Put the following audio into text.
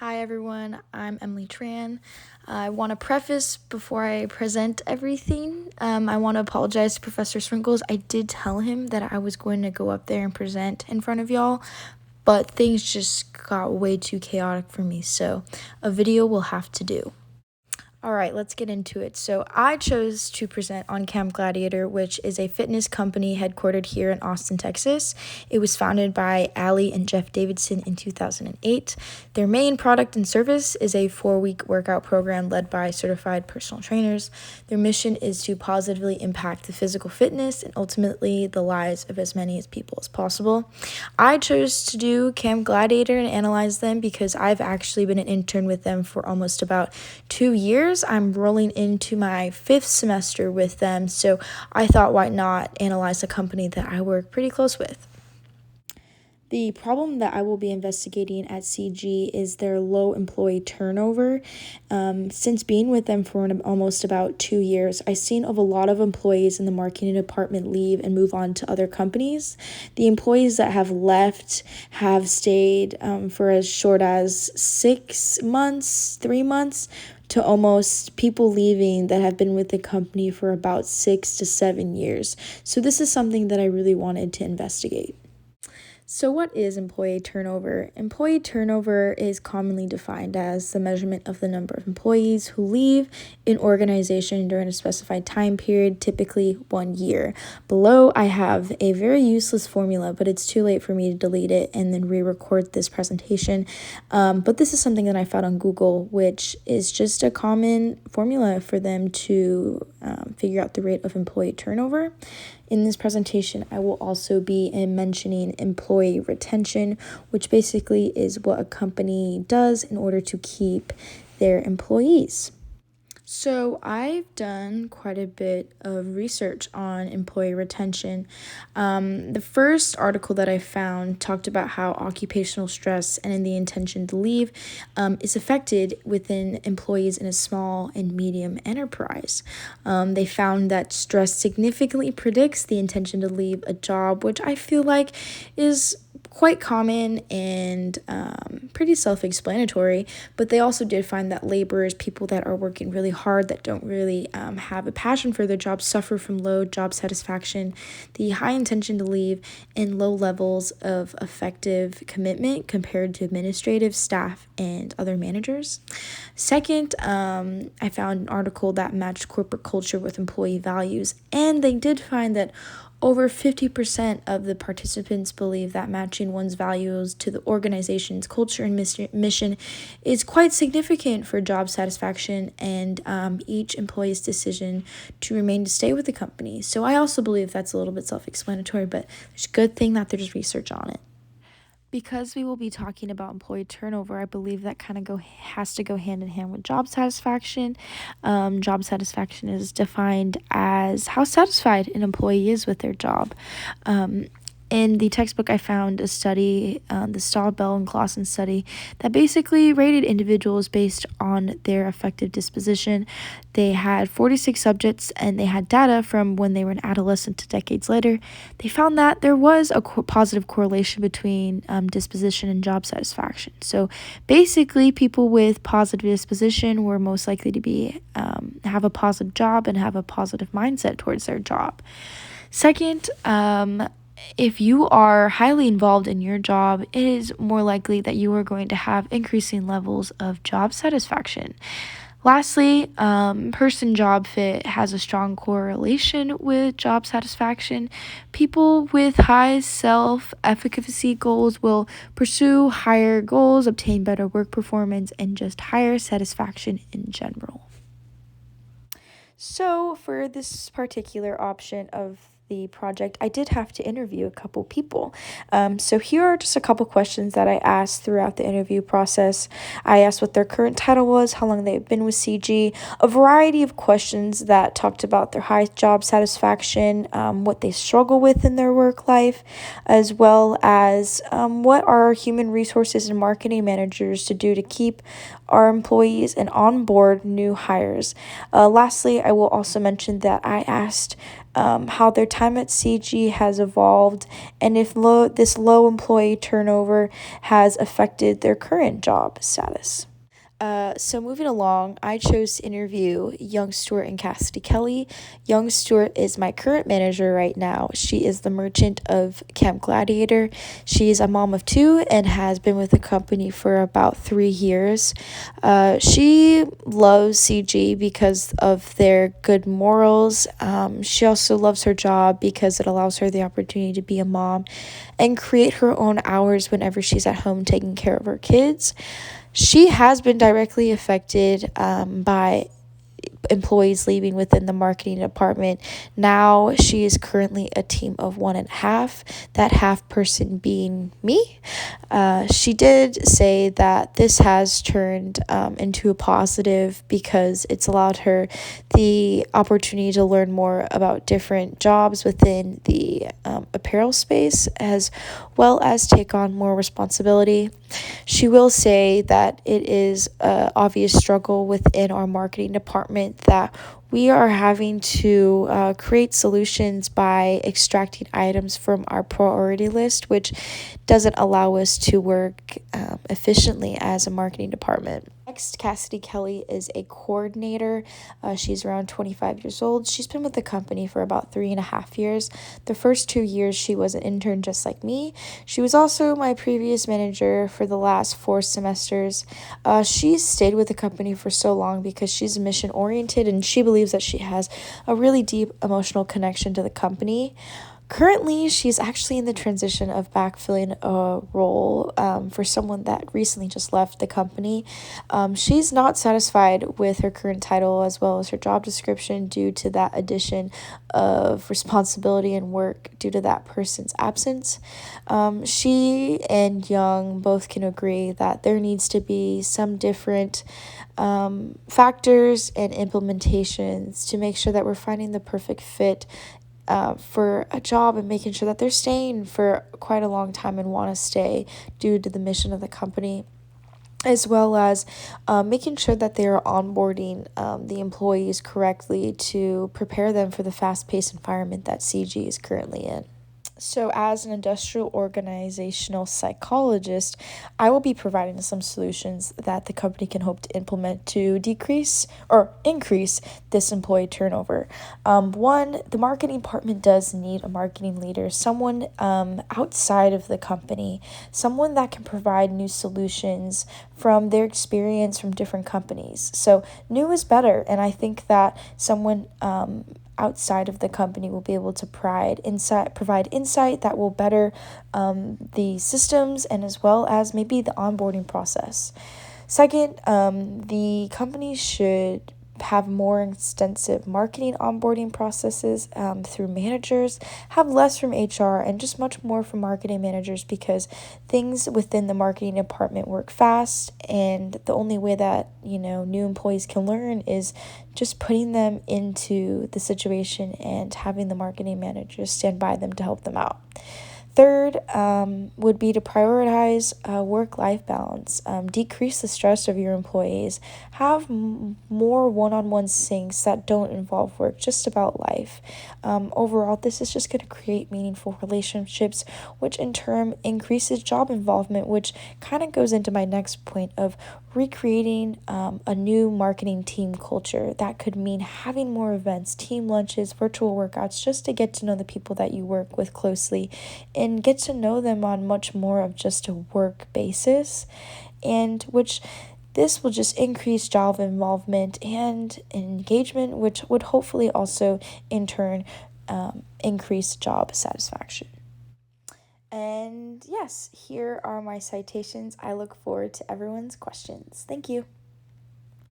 Hi everyone, I'm Emily Tran. I want to preface before I present everything. I want to apologize to Professor Sprinkles. I did tell him that I was going to go up there and present in front of y'all, but things just got way too chaotic for me, so a video will have to do. All right, let's get into it. So I chose to present on Camp Gladiator, which is a fitness company headquartered here in Austin, Texas. It was founded by Allie and Jeff Davidson in 2008. Their main product and service is a 4-week workout program led by certified personal trainers. Their mission is to positively impact the physical fitness and ultimately the lives of as many people as possible. I chose to do Camp Gladiator and analyze them because I've actually been an intern with them for almost about 2 years. I'm rolling into my 5th semester with them, so I thought, why not analyze a company that I work pretty close with? The problem that I will be investigating at CG is their low employee turnover. Since being with them for almost about 2 years, I've seen of a lot of employees in the marketing department leave and move on to other companies. The employees that have left have stayed for as short as 6 months, 3 months, to almost people leaving that have been with the company for about 6 to 7 years. So this is something that I really wanted to investigate. So what is employee turnover? Employee turnover is commonly defined as the measurement of the number of employees who leave an organization during a specified time period, typically 1 year. Below, I have a very useless formula, but it's too late for me to delete it and then re-record this presentation. But this is something that I found on Google, which is just a common formula for them to figure out the rate of employee turnover. In this presentation, I will also be mentioning employee retention, which basically is what a company does in order to keep their employees. So I've done quite a bit of research on employee retention. The first article that I found talked about how occupational stress and the intention to leave is affected within employees in a small and medium enterprise. They found that stress significantly predicts the intention to leave a job, which I feel like is quite common and pretty self-explanatory, but they also did find that laborers, people that are working really hard, that don't really have a passion for their job, suffer from low job satisfaction, the high intention to leave, and low levels of effective commitment compared to administrative staff and other managers. Second, I found an article that matched corporate culture with employee values, and they did find that over 50% of the participants believe that matching one's values to the organization's culture and mission is quite significant for job satisfaction and each employee's decision to remain to stay with the company. So I also believe that's a little bit self-explanatory, but it's a good thing that there's research on it. Because we will be talking about employee turnover, I believe that kind of has to go hand in hand with job satisfaction. Job satisfaction is defined as how satisfied an employee is with their job. In the textbook, I found a study, the Stahl, Bell, and Clausen study, that basically rated individuals based on their affective disposition. They had 46 subjects, and they had data from when they were an adolescent to decades later. They found that there was a positive correlation between disposition and job satisfaction. So basically, people with positive disposition were most likely to have a positive job and have a positive mindset towards their job. Second, if you are highly involved in your job, it is more likely that you are going to have increasing levels of job satisfaction. Lastly, person-job fit has a strong correlation with job satisfaction. People with high self-efficacy goals will pursue higher goals, obtain better work performance, and just higher satisfaction in general. So for this particular option of the project, I did have to interview a couple people. So here are just a couple questions that I asked throughout the interview process. I asked what their current title was, how long they've been with CG, a variety of questions that talked about their high job satisfaction, what they struggle with in their work life, as well as what are human resources and marketing managers to do to keep our employees and onboard new hires. Lastly, I will also mention that I asked how their time at CG has evolved, and if this low employee turnover has affected their current job status. So moving along, I chose to interview Young Stewart and Cassidy Kelly. Young Stewart is my current manager right now. She is the merchant of Camp Gladiator. She's a mom of two and has been with the company for about 3 years. She loves CG because of their good morals. She also loves her job because it allows her the opportunity to be a mom and create her own hours whenever she's at home taking care of her kids. She has been directly affected by employees leaving within the marketing department. Now she is currently a team of 1.5, that half person being me. She did say that this has turned into a positive because it's allowed her the opportunity to learn more about different jobs within the apparel space, as well as take on more responsibility. She will say that it is an obvious struggle within our marketing department that we are having to create solutions by extracting items from our priority list, which doesn't allow us to work efficiently as a marketing department. Next, Cassidy Kelly is a coordinator. She's around 25 years old. She's been with the company for about 3.5 years. The first 2 years, she was an intern just like me. She was also my previous manager for the last 4 semesters. She's stayed with the company for so long because she's mission oriented and she believes that she has a really deep emotional connection to the company. Currently, she's actually in the transition of backfilling a role for someone that recently just left the company. She's not satisfied with her current title as well as her job description due to that addition of responsibility and work due to that person's absence. She and Young both can agree that there needs to be some different factors and implementations to make sure that we're finding the perfect fit for a job and making sure that they're staying for quite a long time and want to stay due to the mission of the company, as well as making sure that they are onboarding the employees correctly to prepare them for the fast-paced environment that CG is currently in. So, as an industrial organizational psychologist, I will be providing some solutions that the company can hope to implement to decrease or increase this employee turnover. One, the marketing department does need a marketing leader, someone outside of the company, someone that can provide new solutions from their experience from different companies. So, new is better, and I think that someone outside of the company will be able to provide insight that will better the systems and as well as maybe the onboarding process. Second, the company should have more extensive marketing onboarding processes through managers, have less from HR, and just much more from marketing managers because things within the marketing department work fast, and the only way that new employees can learn is just putting them into the situation and having the marketing managers stand by them to help them out. Third would be to prioritize work-life balance, decrease the stress of your employees, have more one-on-one syncs that don't involve work, just about life. Overall, this is just going to create meaningful relationships, which in turn increases job involvement, which kind of goes into my next point of recreating a new marketing team culture. That could mean having more events, team lunches, virtual workouts, just to get to know the people that you work with closely and get to know them on much more of just a work basis, and which this will just increase job involvement and engagement, which would hopefully also in turn increase job satisfaction. And yes, here are my citations. I look forward to everyone's questions. Thank you.